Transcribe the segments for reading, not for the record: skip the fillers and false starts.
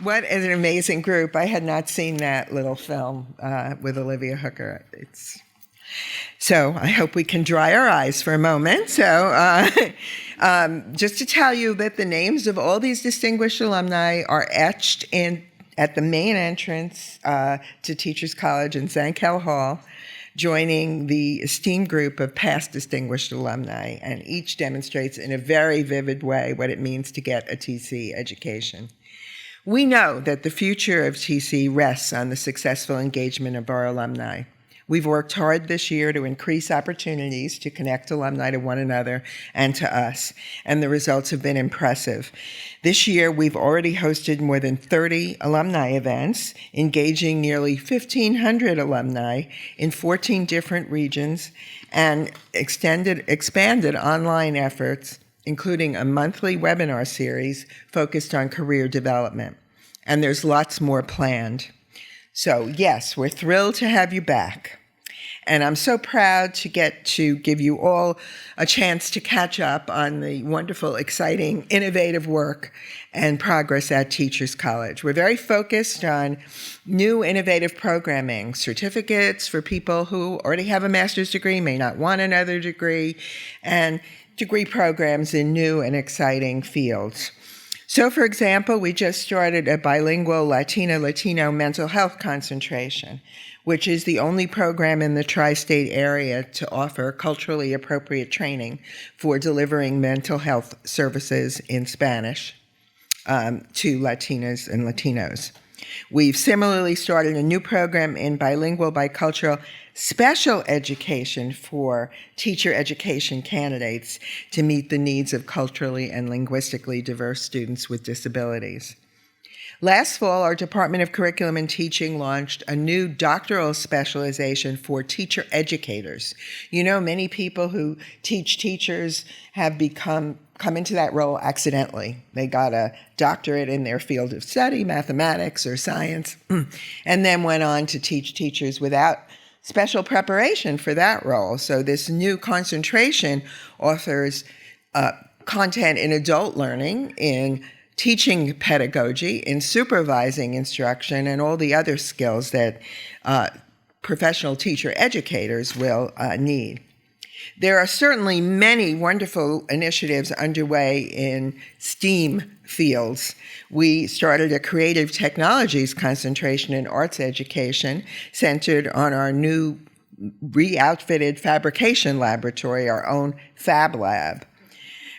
What an amazing group. I had not seen that little film with Olivia Hooker. So I hope we can dry our eyes for a moment. So just to tell you that the names of all these distinguished alumni are etched in at the main entrance to Teachers College in Zankel Hall, joining the esteemed group of past distinguished alumni, and each demonstrates in a very vivid way what it means to get a TC education. We know that the future of TC rests on the successful engagement of our alumni. We've worked hard this year to increase opportunities to connect alumni to one another and to us, and the results have been impressive. This year, we've already hosted more than 30 alumni events, engaging nearly 1,500 alumni in 14 different regions, and expanded online efforts, including a monthly webinar series focused on career development. And there's lots more planned. So yes, we're thrilled to have you back. And I'm so proud to get to give you all a chance to catch up on the wonderful, exciting, innovative work and progress at Teachers College. We're very focused on new innovative programming, certificates for people who already have a master's degree, may not want another degree, and degree programs in new and exciting fields. So, for example, we just started a bilingual Latino mental health concentration, which is the only program in the tri-state area to offer culturally appropriate training for delivering mental health services in Spanish to Latinas and Latinos. We've similarly started a new program in bilingual, bicultural special education for teacher education candidates to meet the needs of culturally and linguistically diverse students with disabilities. Last fall, our Department of Curriculum and Teaching launched a new doctoral specialization for teacher educators. You know, many people who teach teachers have come into that role accidentally. They got a doctorate in their field of study, mathematics or science, and then went on to teach teachers without special preparation for that role. So this new concentration offers content in adult learning, in teaching pedagogy, in supervising instruction, and all the other skills that professional teacher educators will need. There are certainly many wonderful initiatives underway in STEAM fields. We started a creative technologies concentration in arts education centered on our new re-outfitted fabrication laboratory, our own Fab Lab.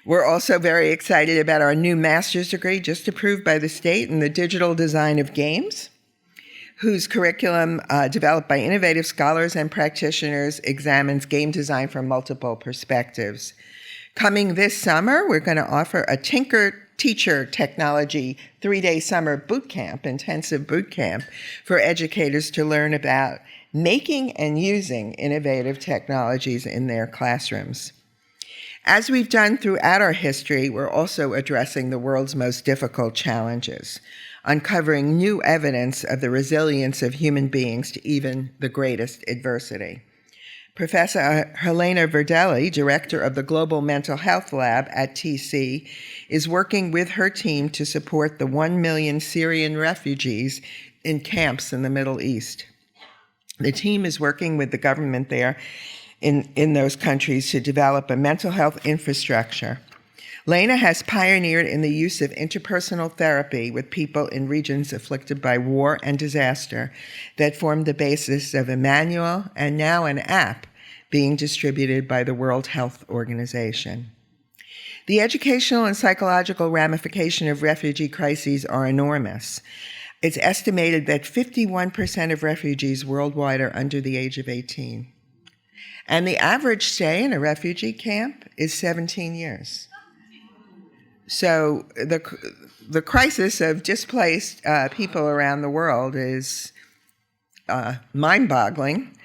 We're also very excited about our new master's degree just approved by the state in the digital design of games, whose curriculum, developed by innovative scholars and practitioners, examines game design from multiple perspectives. Coming this summer, we're going to offer a Tinker Teacher Technology 3-day summer boot camp, intensive boot camp, for educators to learn about making and using innovative technologies in their classrooms. As we've done throughout our history, we're also addressing the world's most difficult challenges, uncovering new evidence of the resilience of human beings to even the greatest adversity. Professor Helena Verdelli, director of the Global Mental Health Lab at TC, is working with her team to support the 1 million Syrian refugees in camps in the Middle East. The team is working with the government there in those countries to develop a mental health infrastructure. Lena has pioneered in the use of interpersonal therapy with people in regions afflicted by war and disaster that formed the basis of a manual and now an app being distributed by the World Health Organization. The educational and psychological ramifications of refugee crises are enormous. It's estimated that 51% of refugees worldwide are under the age of 18. And the average stay in a refugee camp is 17 years. So the crisis of displaced people around the world is mind-boggling.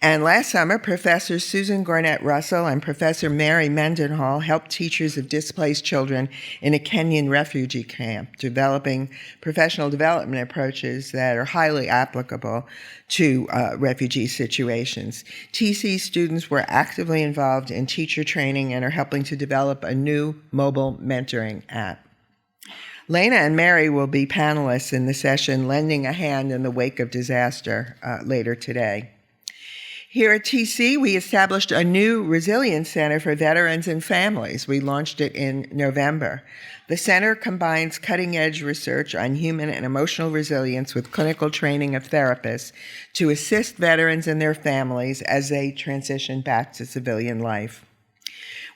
And last summer, Professor Susan Garnett Russell and Professor Mary Mendenhall helped teachers of displaced children in a Kenyan refugee camp, developing professional development approaches that are highly applicable to refugee situations. TC students were actively involved in teacher training and are helping to develop a new mobile mentoring app. Lena and Mary will be panelists in the session Lending a Hand in the Wake of Disaster later today. Here at TC, we established a new Resilience Center for Veterans and Families. We launched it in November. The center combines cutting-edge research on human and emotional resilience with clinical training of therapists to assist veterans and their families as they transition back to civilian life.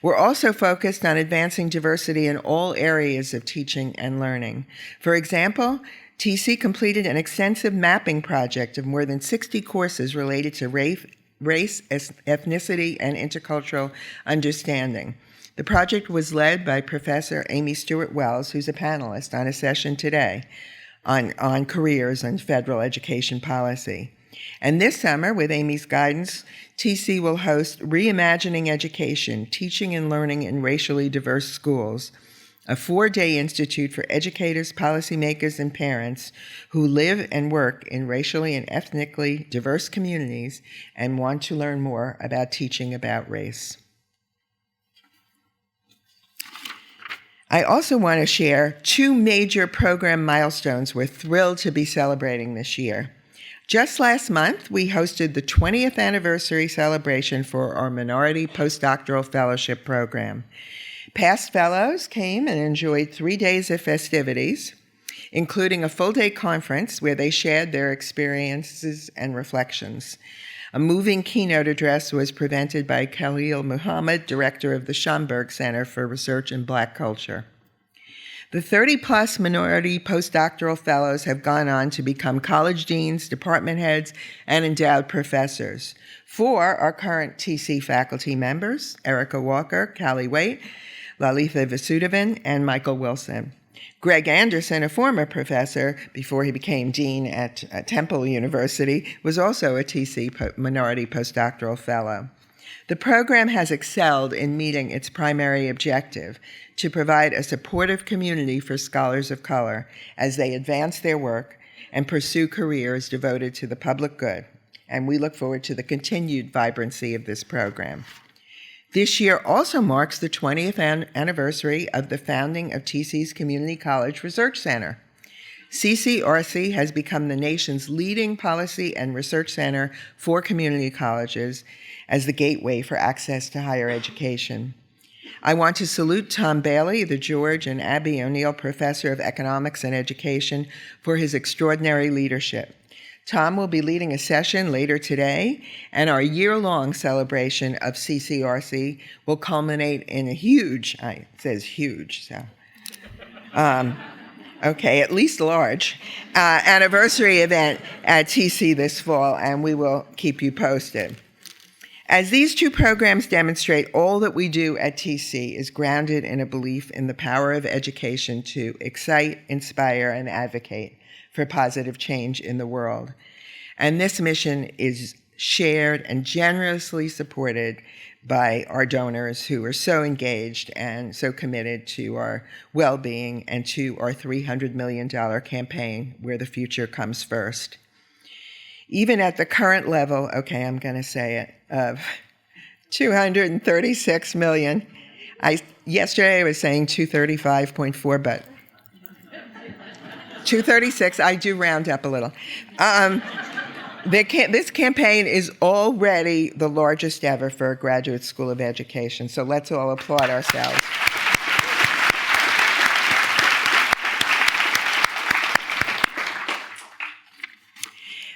We're also focused on advancing diversity in all areas of teaching and learning. For example, TC completed an extensive mapping project of more than 60 courses related to race, ethnicity, and intercultural understanding. The project was led by Professor Amy Stewart Wells, who's a panelist on a session today on careers and federal education policy. And this summer, with Amy's guidance, TC will host Reimagining Education, Teaching and Learning in Racially Diverse Schools, a 4-day institute for educators, policymakers, and parents who live and work in racially and ethnically diverse communities and want to learn more about teaching about race. I also want to share 2 major program milestones we're thrilled to be celebrating this year. Just last month, we hosted the 20th anniversary celebration for our Minority Postdoctoral Fellowship Program. Past fellows came and enjoyed 3 days of festivities, including a full-day conference where they shared their experiences and reflections. A moving keynote address was presented by Khalil Muhammad, director of the Schomburg Center for Research in Black Culture. The 30-plus minority postdoctoral fellows have gone on to become college deans, department heads, and endowed professors. 4 are current TC faculty members: Erica Walker, Callie Waite, Lalitha Vasudevan, and Michael Wilson. Greg Anderson, a former professor before he became dean at Temple University, was also a TC Minority Postdoctoral Fellow. The program has excelled in meeting its primary objective, to provide a supportive community for scholars of color as they advance their work and pursue careers devoted to the public good. And we look forward to the continued vibrancy of this program. This year also marks the 20th anniversary of the founding of TC's Community College Research Center. CCRC has become the nation's leading policy and research center for community colleges as the gateway for access to higher education. I want to salute Tom Bailey, the George and Abby O'Neill Professor of Economics and Education, for his extraordinary leadership. Tom will be leading a session later today, and our year-long celebration of CCRC will culminate in a huge, it says huge, so, okay, at least large, anniversary event at TC this fall, and we will keep you posted. As these 2 programs demonstrate, all that we do at TC is grounded in a belief in the power of education to excite, inspire, and advocate for positive change in the world. And this mission is shared and generously supported by our donors who are so engaged and so committed to our well-being and to our $300 million campaign, Where the Future Comes First. Even at the current level, okay, I'm going to say it, of $236 million. Yesterday I was saying 235.4, but 236, I do round up a little. This campaign is already the largest ever for a graduate school of education, so let's all applaud ourselves.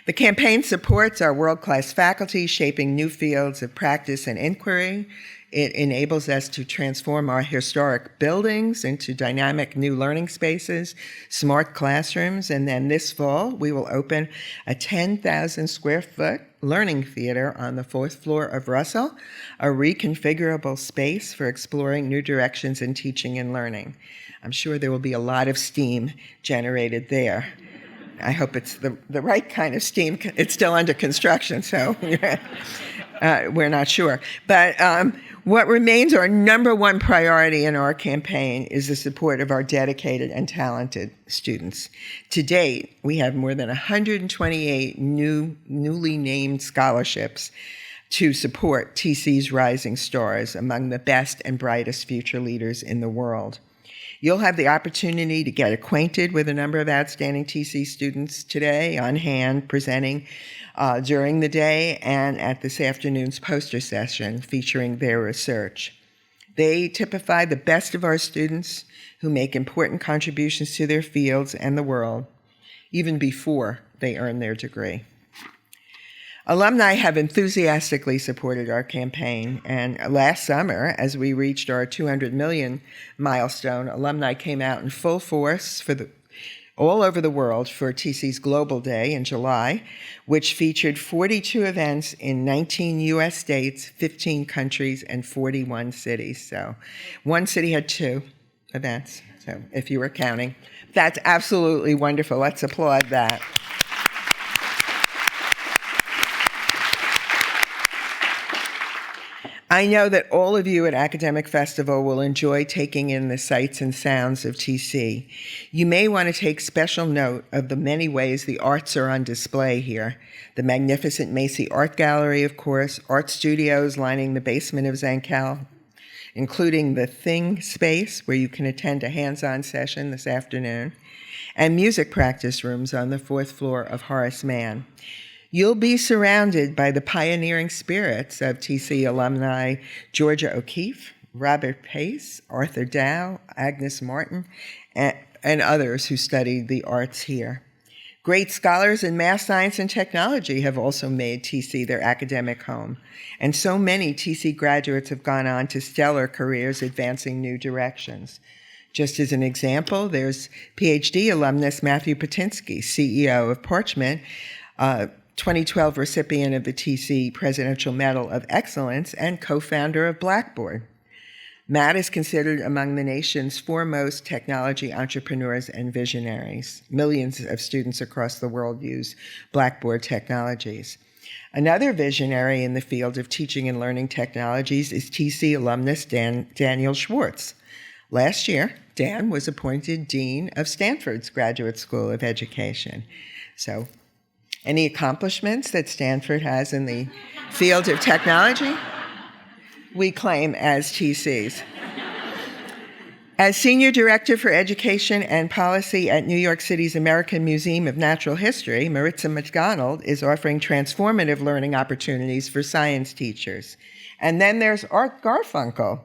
The campaign supports our world-class faculty, shaping new fields of practice and inquiry. It enables us to transform our historic buildings into dynamic new learning spaces, smart classrooms, and then this fall, we will open a 10,000 square foot learning theater on the 4th floor of Russell, a reconfigurable space for exploring new directions in teaching and learning. I'm sure there will be a lot of steam generated there. I hope it's the right kind of steam. It's still under construction, so we're not sure. But what remains our number one priority in our campaign is the support of our dedicated and talented students. To date, we have more than 128 newly named scholarships to support TC's rising stars among the best and brightest future leaders in the world. You'll have the opportunity to get acquainted with a number of outstanding TC students today on hand, presenting during the day and at this afternoon's poster session featuring their research. They typify the best of our students who make important contributions to their fields and the world, even before they earn their degree. Alumni have enthusiastically supported our campaign, and last summer, as we reached our 200 million milestone, alumni came out in full force all over the world for TC's Global Day in July, which featured 42 events in 19 U.S. states, 15 countries, and 41 cities. So one city had 2 events, so if you were counting. That's absolutely wonderful. Let's applaud that. I know that all of you at Academic Festival will enjoy taking in the sights and sounds of TC. You may want to take special note of the many ways the arts are on display here. The magnificent Macy Art Gallery, of course, art studios lining the basement of Zankel, including the Thing Space, where you can attend a hands-on session this afternoon, and music practice rooms on the 4th floor of Horace Mann. You'll be surrounded by the pioneering spirits of TC alumni Georgia O'Keeffe, Robert Pace, Arthur Dow, Agnes Martin, and others who studied the arts here. Great scholars in math, science, and technology have also made TC their academic home, and so many TC graduates have gone on to stellar careers advancing new directions. Just as an example, there's PhD alumnus Matthew Patinsky, CEO of Parchment, 2012 recipient of the TC Presidential Medal of Excellence and co-founder of Blackboard. Matt is considered among the nation's foremost technology entrepreneurs and visionaries. Millions of students across the world use Blackboard technologies. Another visionary in the field of teaching and learning technologies is TC alumnus Daniel Schwartz. Last year, Dan was appointed Dean of Stanford's Graduate School of Education. So, any accomplishments that Stanford has in the field of technology, we claim as TCs. As Senior Director for Education and Policy at New York City's American Museum of Natural History, Maritza McDonald is offering transformative learning opportunities for science teachers. And then there's Art Garfunkel,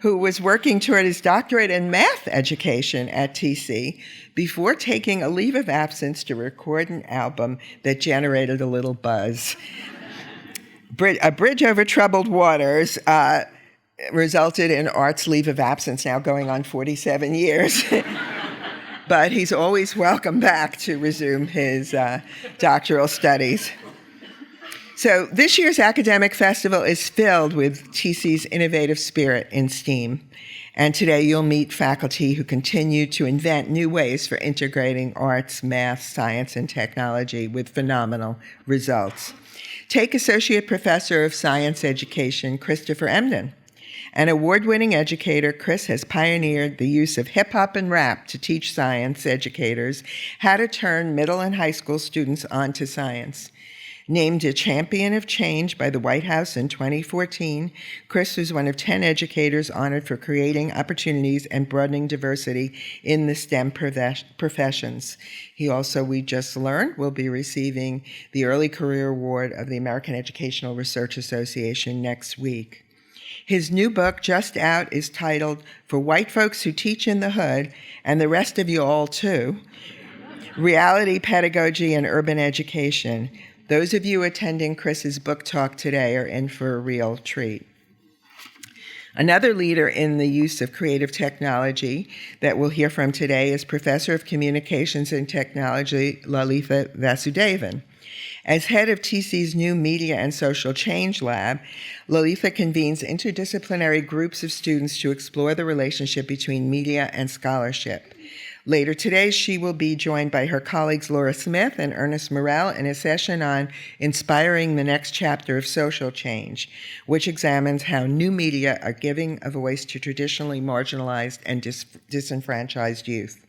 who was working toward his doctorate in math education at TC before taking a leave of absence to record an album that generated a little buzz. A Bridge Over Troubled Waters resulted in Art's leave of absence, now going on 47 years. But he's always welcome back to resume his doctoral studies. So this year's academic festival is filled with TC's innovative spirit in STEAM. And today you'll meet faculty who continue to invent new ways for integrating arts, math, science, and technology with phenomenal results. Take Associate Professor of Science Education, Christopher Emdin. An award-winning educator, Chris has pioneered the use of hip-hop and rap to teach science educators how to turn middle and high school students onto science. Named a champion of change by the White House in 2014, Chris was one of 10 educators honored for creating opportunities and broadening diversity in the STEM professions. He also, we just learned, will be receiving the Early Career Award of the American Educational Research Association next week. His new book, just out, is titled For White Folks Who Teach in the Hood, and the Rest of You All Too, Reality, Pedagogy, and Urban Education. Those of you attending Chris's book talk today are in for a real treat. Another leader in the use of creative technology that we'll hear from today is Professor of Communications and Technology, Lalitha Vasudevan. As head of TC's new Media and Social Change Lab, Lalitha convenes interdisciplinary groups of students to explore the relationship between media and scholarship. Later today, she will be joined by her colleagues Laura Smith and Ernest Morel in a session on inspiring the next chapter of social change, which examines how new media are giving a voice to traditionally marginalized and disenfranchised youth.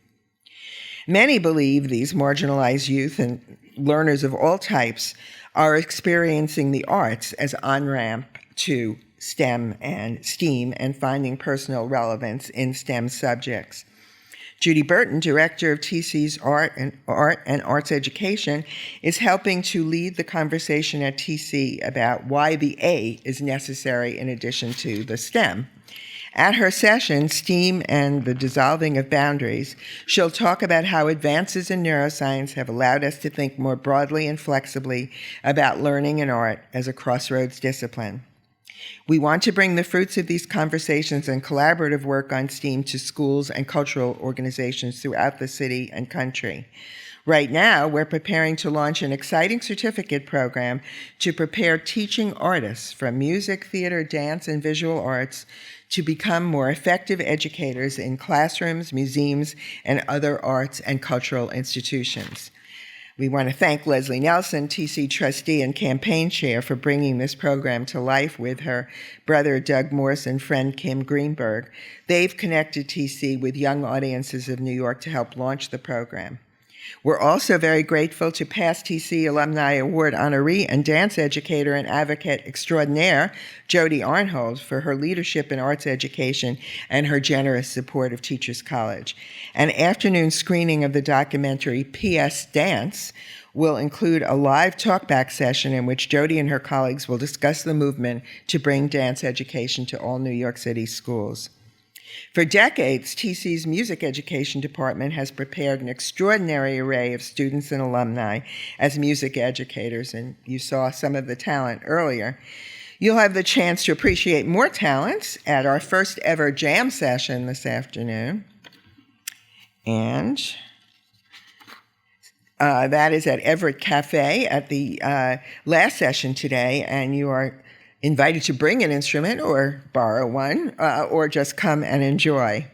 Many believe these marginalized youth and learners of all types are experiencing the arts as on-ramp to STEM and STEAM and finding personal relevance in STEM subjects. Judy Burton, director of TC's Art and Arts Education, is helping to lead the conversation at TC about why the A is necessary in addition to the STEM. At her session, STEAM and the Dissolving of Boundaries, she'll talk about how advances in neuroscience have allowed us to think more broadly and flexibly about learning and art as a crossroads discipline. We want to bring the fruits of these conversations and collaborative work on STEAM to schools and cultural organizations throughout the city and country. Right now, we're preparing to launch an exciting certificate program to prepare teaching artists from music, theater, dance, and visual arts to become more effective educators in classrooms, museums, and other arts and cultural institutions. We want to thank Leslie Nelson, TC trustee and campaign chair, for bringing this program to life with her brother Doug Morse and friend Kim Greenberg. They've connected TC with young audiences of New York to help launch the program. We're also very grateful to past TC Alumni Award honoree and dance educator and advocate extraordinaire, Jody Arnhold, for her leadership in arts education and her generous support of Teachers College. An afternoon screening of the documentary P.S. Dance will include a live talkback session in which Jody and her colleagues will discuss the movement to bring dance education to all New York City schools. For decades, TC's Music Education Department has prepared an extraordinary array of students and alumni as music educators, and you saw some of the talent earlier. You'll have the chance to appreciate more talents at our first ever jam session this afternoon. And that is at Everett Cafe at the last session today, and you are invited to bring an instrument or borrow one, or just come and enjoy.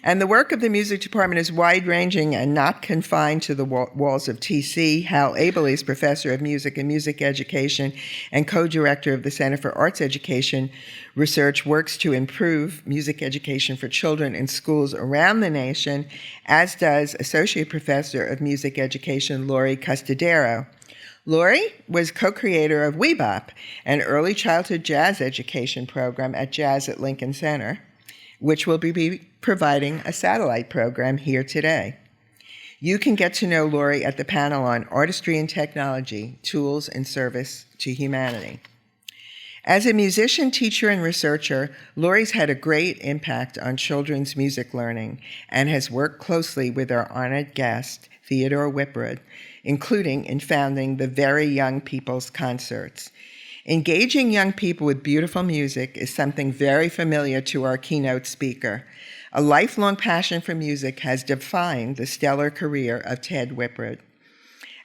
And the work of the music department is wide-ranging and not confined to the walls of TC. Hal Abele, professor of music and music education and co-director of the Center for Arts Education Research, works to improve music education for children in schools around the nation, as does associate professor of music education Lori Custodero. Lori was co-creator of WeBop, an early childhood jazz education program at Jazz at Lincoln Center, which will be providing a satellite program here today. You can get to know Lori at the panel on Artistry and Technology, Tools and Service to Humanity. As a musician, teacher, and researcher, Lori's had a great impact on children's music learning and has worked closely with our honored guest, Theodore Whipwreod, including in founding the Very Young People's Concerts. Engaging young people with beautiful music is something very familiar to our keynote speaker. A lifelong passion for music has defined the stellar career of Ted Whipwreod.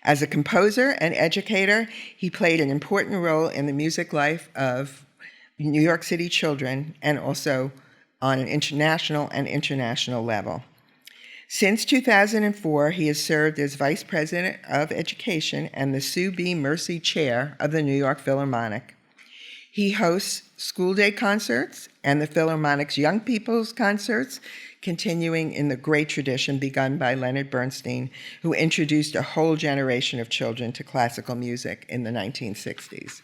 As a composer and educator, he played an important role in the music life of New York City children and also on an international level. Since 2004, he has served as Vice President of Education and the Sue B. Mercy Chair of the New York Philharmonic. He hosts school day concerts and the Philharmonic's Young People's Concerts, continuing in the great tradition begun by Leonard Bernstein, who introduced a whole generation of children to classical music in the 1960s.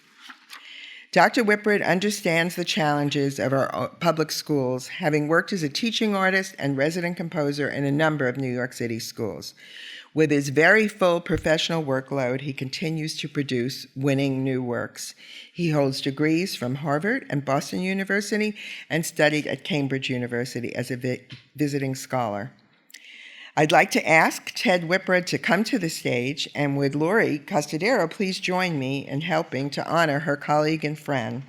Dr. Whipwreod understands the challenges of our public schools, having worked as a teaching artist and resident composer in a number of New York City schools. With his very full professional workload, he continues to produce winning new works. He holds degrees from Harvard and Boston University and studied at Cambridge University as a visiting scholar. I'd like to ask Ted Whipwreod to come to the stage, and would Lori Custodero please join me in helping to honor her colleague and friend.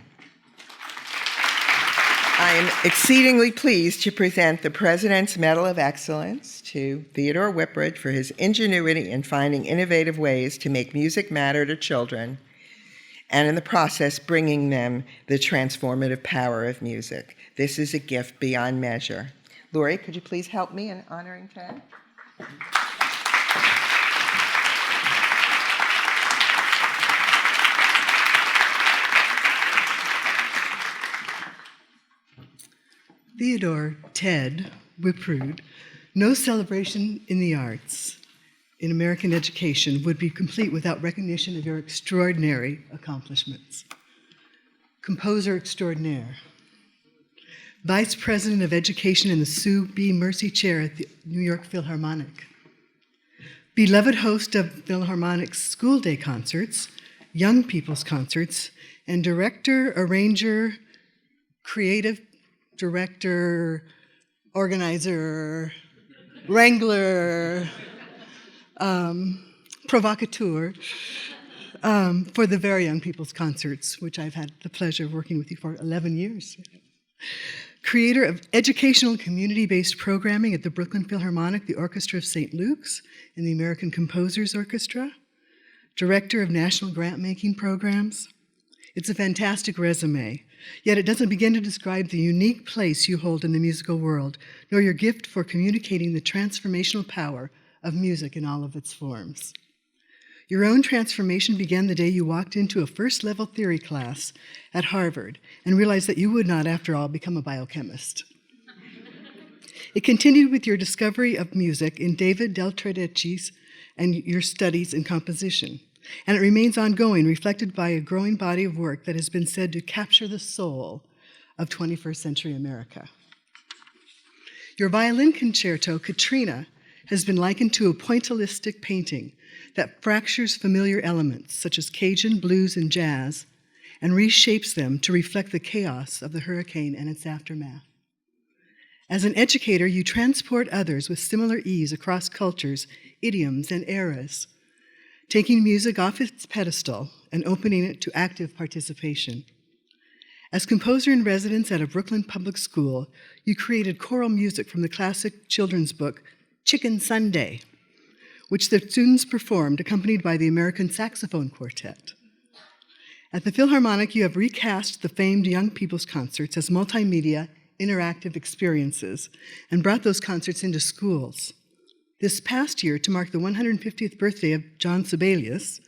I am exceedingly pleased to present the President's Medal of Excellence to Theodore Whipwreod for his ingenuity in finding innovative ways to make music matter to children, and in the process bringing them the transformative power of music. This is a gift beyond measure. Lori, could you please help me in honoring Ted? Theodore Ted Whipwreod, no celebration in the arts in American education would be complete without recognition of your extraordinary accomplishments. Composer extraordinaire, Vice President of Education in the Sue B. Mercy Chair at the New York Philharmonic. Beloved host of Philharmonic's School Day concerts, Young People's Concerts, and director, arranger, creative director, organizer, wrangler, provocateur for the Very Young People's Concerts, which I've had the pleasure of working with you for 11 years. Creator of educational and community-based programming at the Brooklyn Philharmonic, the Orchestra of St. Luke's, and the American Composers Orchestra. Director of national grant-making programs. It's a fantastic resume, yet it doesn't begin to describe the unique place you hold in the musical world, nor your gift for communicating the transformational power of music in all of its forms. Your own transformation began the day you walked into a first-level theory class at Harvard and realized that you would not, after all, become a biochemist. It continued with your discovery of music in David Del Tredici's and your studies in composition. And it remains ongoing, reflected by a growing body of work that has been said to capture the soul of 21st century America. Your violin concerto, Katrina, has been likened to a pointillistic painting that fractures familiar elements, such as Cajun, blues, and jazz, and reshapes them to reflect the chaos of the hurricane and its aftermath. As an educator, you transport others with similar ease across cultures, idioms, and eras, taking music off its pedestal and opening it to active participation. As composer in residence at a Brooklyn public school, you created choral music from the classic children's book, Chicken Sunday, which the students performed, accompanied by the American Saxophone Quartet. At the Philharmonic, you have recast the famed Young People's Concerts as multimedia, interactive experiences, and brought those concerts into schools. This past year, to mark the 150th birthday of John Sibelius,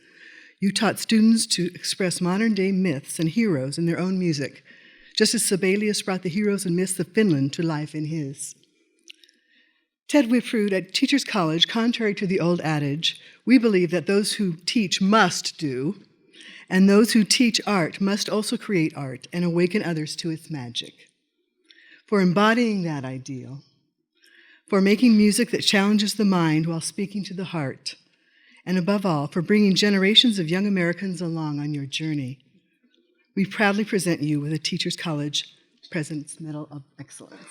you taught students to express modern-day myths and heroes in their own music, just as Sibelius brought the heroes and myths of Finland to life in his. Ted Wiprud at Teachers College, contrary to the old adage, we believe that those who teach must do, and those who teach art must also create art and awaken others to its magic. For embodying that ideal, for making music that challenges the mind while speaking to the heart, and above all, for bringing generations of young Americans along on your journey, we proudly present you with a Teachers College President's Medal of Excellence.